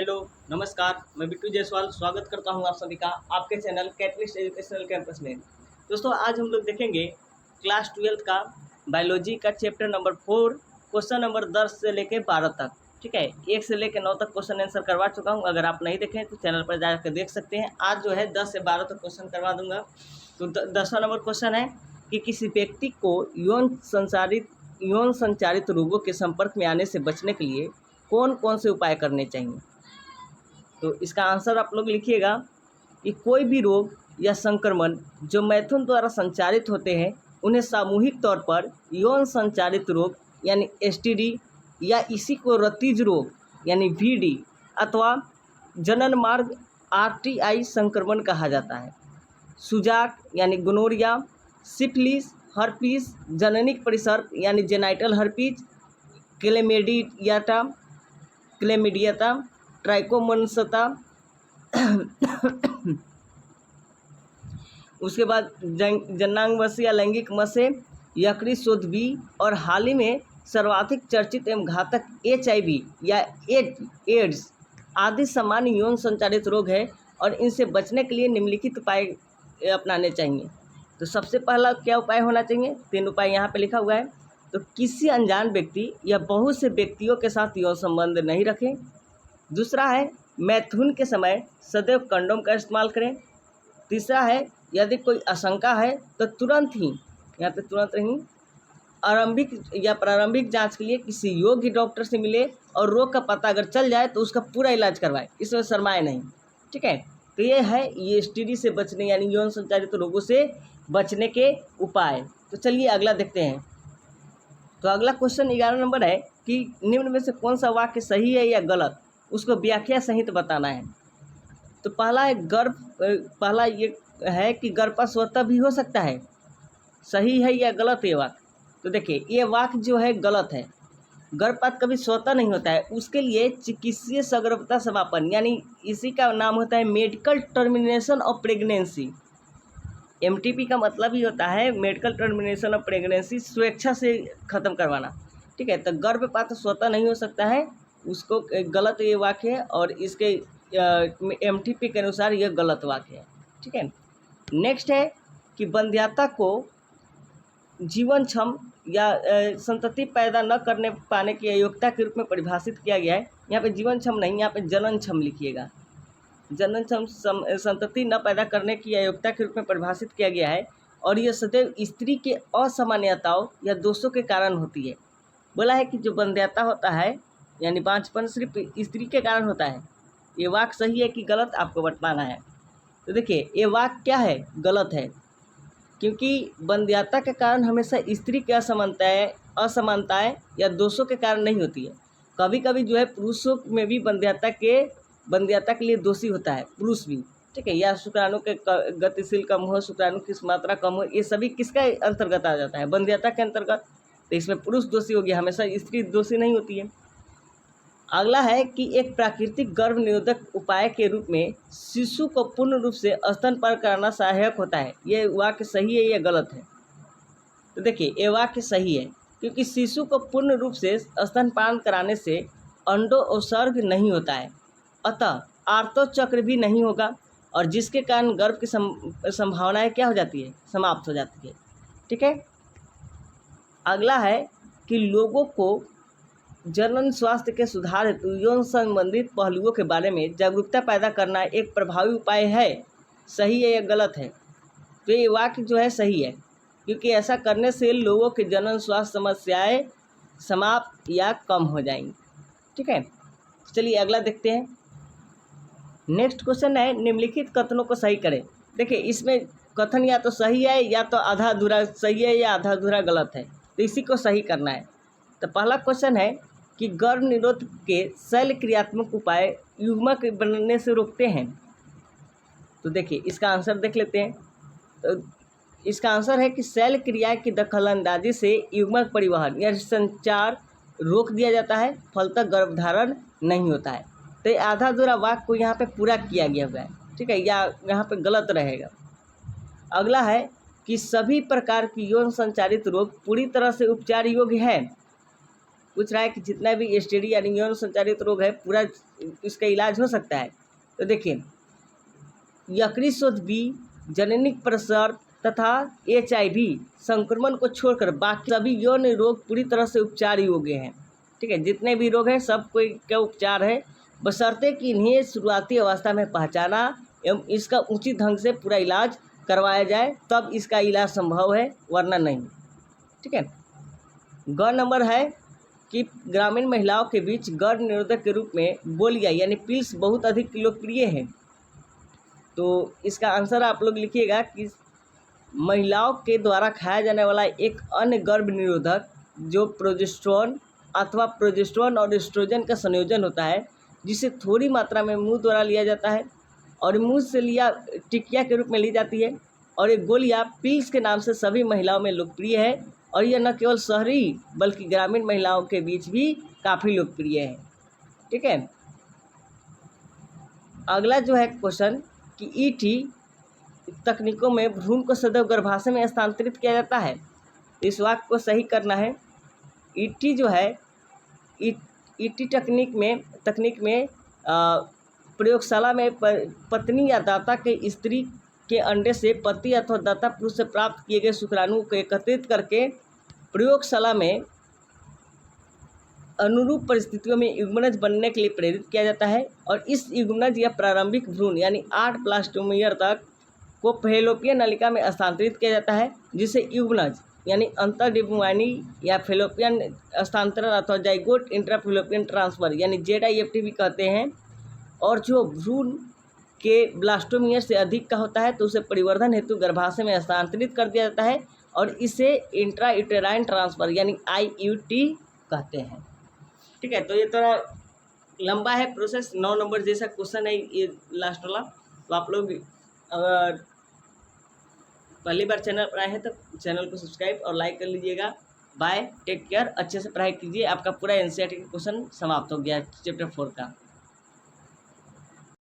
Hello, नमस्कार। मैं बिट्टू जायसवाल स्वागत करता हूं आप सभी का आपके चैनल कैटलिस्ट एजुकेशनल कैंपस में। दोस्तों, आज हम लोग देखेंगे क्लास 12 का बायोलॉजी का चैप्टर नंबर 4 क्वेश्चन नंबर 10 से लेके 12 तक। ठीक है, 1 से लेके 9 तक क्वेश्चन आंसर करवा चुका हूं। अगर आप नहीं देखें तो चैनल पर जाकर देख सकते हैं। आज जो है 10 से 12 तक क्वेश्चन करवा दूंगा। तो 10वां नंबर क्वेश्चन है कि किसी व्यक्ति को यौन संचारित रोगों के संपर्क में आने से बचने के लिए कौन कौन से उपाय करने चाहिए। तो इसका आंसर आप लोग लिखिएगा कि कोई भी रोग या संक्रमण जो मैथुन द्वारा संचारित होते हैं उन्हें सामूहिक तौर पर यौन संचारित रोग यानी एसटीडी या इसी को रतिज रोग यानी वीडी अथवा जनन मार्ग आरटीआई संक्रमण कहा जाता है। सुजाक यानी गोनोरिया, सिफिलिस, हर्पीस, जननिक परिसर्प यानी जेनाइटल हर्पीज, क्लेमिडियाता, ट्राइकोमोनासता, उसके बाद जनांग मसे या लैंगिक मसे, यकृत शोथ बी और हाल ही में सर्वाधिक चर्चित एवं घातक HIV या एड्स आदि सामान्य यौन संचारित रोग है और इनसे बचने के लिए निम्नलिखित उपाय अपनाने चाहिए। तो सबसे पहला क्या उपाय होना चाहिए? 3 उपाय यहाँ पे लिखा हुआ है। तो किसी अनजान व्यक्ति या बहुत से व्यक्तियों के साथ यौन संबंध नहीं रखें। दूसरा है मैथुन के समय सदैव कंडोम का इस्तेमाल करें। तीसरा है यदि कोई आशंका है तो तुरंत ही प्रारंभिक जांच के लिए किसी योग्य डॉक्टर से मिले और रोग का पता अगर चल जाए तो उसका पूरा इलाज करवाए, इसमें शर्माए नहीं। ठीक है, तो ये है ये एसटीडी से बचने यानी यौन संचारित रोगों से बचने के उपाय। तो चलिए अगला देखते हैं। तो अगला क्वेश्चन 11 नंबर है कि निम्न में से कौन सा वाक्य सही है या गलत, उसको व्याख्या सहित बताना है। तो पहला ये है कि गर्भपात स्वतः भी हो सकता है। सही है या गलत ये वाक्य? तो देखिए ये वाक्य जो है गलत है। गर्भपात कभी स्वतः नहीं होता है। उसके लिए चिकित्सीय सगर्भता समापन यानी इसी का नाम होता है medical termination of pregnancy. MTP का मतलब ही होता है मेडिकल टर्मिनेशन ऑफ प्रेगनेंसी, स्वेच्छा से ख़त्म करवाना। ठीक है, तो गर्भपात स्वतः नहीं हो सकता है, उसको गलत ये वाक्य है और इसके MTP के अनुसार यह गलत वाक्य है। ठीक है, नेक्स्ट है कि वंध्यता को जीवनक्षम या संतति पैदा न करने पाने की अयोग्यता के रूप में परिभाषित किया गया है। यहाँ पे जीवनक्षम नहीं, यहाँ पे जननक्षम लिखिएगा। जननक्षम संतति न पैदा करने की अयोग्यता के रूप में परिभाषित किया गया है और यह सदैव स्त्री के असामान्यताओं या दोषों के कारण होती है। बोला है कि जो वंध्यता होता है यानी बांझपन सिर्फ स्त्री के कारण होता है। ये वाक्य सही है कि गलत, आपको बताना है। तो देखिए ये वाक्य क्या है? गलत है, क्योंकि वंध्यता के कारण हमेशा स्त्री की असमानताएं या दोषों के कारण नहीं होती है। कभी कभी जो है पुरुषों में भी वंध्यता के लिए दोषी होता है, पुरुष भी। ठीक है, या शुक्राणु के गतिशील कम हो, शुक्राणु की मात्रा कम हो, ये सभी किसका अंतर्गत आ जाता है? वंध्यता के अंतर्गत। तो इसमें पुरुष दोषी हो गया, हमेशा स्त्री दोषी नहीं होती है। अगला है कि एक प्राकृतिक गर्भ निरोधक उपाय के रूप में शिशु को पूर्ण रूप से स्तनपान कराना सहायक होता है। ये वाक्य सही है या गलत है? तो देखिए ये वाक्य सही है, क्योंकि शिशु को पूर्ण रूप से स्तनपान कराने से अंडोत्सर्ग नहीं होता है, अतः आर्तव चक्र भी नहीं होगा और जिसके कारण गर्भ की संभावनाएं क्या हो जाती है? समाप्त हो जाती है। ठीक है, अगला है कि लोगों को जनन स्वास्थ्य के सुधार हेतु यौन संबंधित पहलुओं के बारे में जागरूकता पैदा करना एक प्रभावी उपाय है। सही है या गलत है? तो ये वाक्य जो है सही है, क्योंकि ऐसा करने से लोगों के जनन स्वास्थ्य समस्याएं समाप्त या कम हो जाएंगी। ठीक है, चलिए अगला देखते हैं। नेक्स्ट क्वेश्चन है निम्नलिखित कथनों को सही करें। देखिए इसमें कथन या तो सही है या तो आधा अधूरा सही है या आधा अधूरा गलत है, तो इसी को सही करना है। तो पहला क्वेश्चन है कि गर्भ निरोध के शैल क्रियात्मक उपाय युग्मक बनने से रोकते हैं। तो देखिए इसका आंसर देख लेते हैं। तो इसका आंसर है कि शैल क्रिया की दखलंदाजी से युग्मक परिवहन या संचार रोक दिया जाता है, फलतः गर्भधारण नहीं होता है। तो ये आधा अधूरा वाक्य को यहाँ पे पूरा किया गया हुआ है। ठीक है, या यहाँ पे गलत रहेगा। अगला है कि सभी प्रकार की यौन संचारित रोग पूरी तरह से उपचार योग्य है। पूछ रहा है कि जितना भी STD यानी यौन संचारित रोग है पूरा इसका इलाज हो सकता है। तो देखिए, यकृत बी, जननिक प्रसर तथा HIV संक्रमण को छोड़कर बाकी सभी यौन रोग पूरी तरह से उपचार योग्य हैं। ठीक है, जितने भी रोग हैं सब कोई का उपचार है, बशर्ते कि इन्हें शुरुआती अवस्था में पहचाना एवं इसका उचित ढंग से पूरा इलाज करवाया जाए, तब इसका इलाज संभव है, वरना नहीं। ठीक है। ग नंबर है कि ग्रामीण महिलाओं के बीच गर्भ निरोधक के रूप में गोलियां यानी पिल्स बहुत अधिक लोकप्रिय है। तो इसका आंसर आप लोग लिखिएगा कि महिलाओं के द्वारा खाया जाने वाला एक अन्य गर्भ निरोधक जो प्रोजेस्टेरोन अथवा प्रोजेस्टेरोन और एस्ट्रोजन का संयोजन होता है, जिसे थोड़ी मात्रा में मुंह द्वारा लिया जाता है और मुंह से लिया टिकिया के रूप में ली जाती है, और ये गोलियां पिल्स के नाम से सभी महिलाओं में लोकप्रिय है, और यह न केवल शहरी बल्कि ग्रामीण महिलाओं के बीच भी काफ़ी लोकप्रिय है। ठीक है। अगला जो है क्वेश्चन कि ET तकनीकों में भ्रूण को सदैव गर्भाशय में स्थानांतरित किया जाता है। इस वाक्य को सही करना है। ET जो है ET तकनीक में प्रयोगशाला में पत्नी या दाता के स्त्री के अंडे से पति अथवा दाता पुरुष से प्राप्त किए गए शुक्राणु को एकत्रित करके प्रयोगशाला में अनुरूप परिस्थितियों में युग्मनज बनने के लिए प्रेरित किया जाता है, और इस युग्मनज या प्रारंभिक भ्रूण यानी 8 ब्लास्टोमियर तक को फैलोपियन नलिका में स्थानांतरित किया जाता है, जिसे युग्मनज यानी अंतर्डिम्बानी या फैलोपियन स्थानांतरण अथवा जाइगोट इंट्राफैलोपियन ट्रांसफर यानी ZIFT भी कहते हैं। और जो भ्रूण के ब्लास्टोमियर से अधिक का होता है तो उसे परिवर्धन हेतु गर्भाशय में स्थानांतरित कर दिया जाता है, और इसे इंट्रायूटेराइन ट्रांसफर यानी IUT कहते हैं। ठीक है। तो ये थोड़ा लंबा है प्रोसेस, 9 नंबर जैसा क्वेश्चन है ये लास्ट वाला। तो आप लोग अगर पहली बार चैनल पर आए हैं तो चैनल को सब्सक्राइब और लाइक कर लीजिएगा। बाय, टेक केयर, अच्छे से पढ़ाई कीजिए। आपका पूरा NCERT का क्वेश्चन समाप्त हो गया चैप्टर 4 का।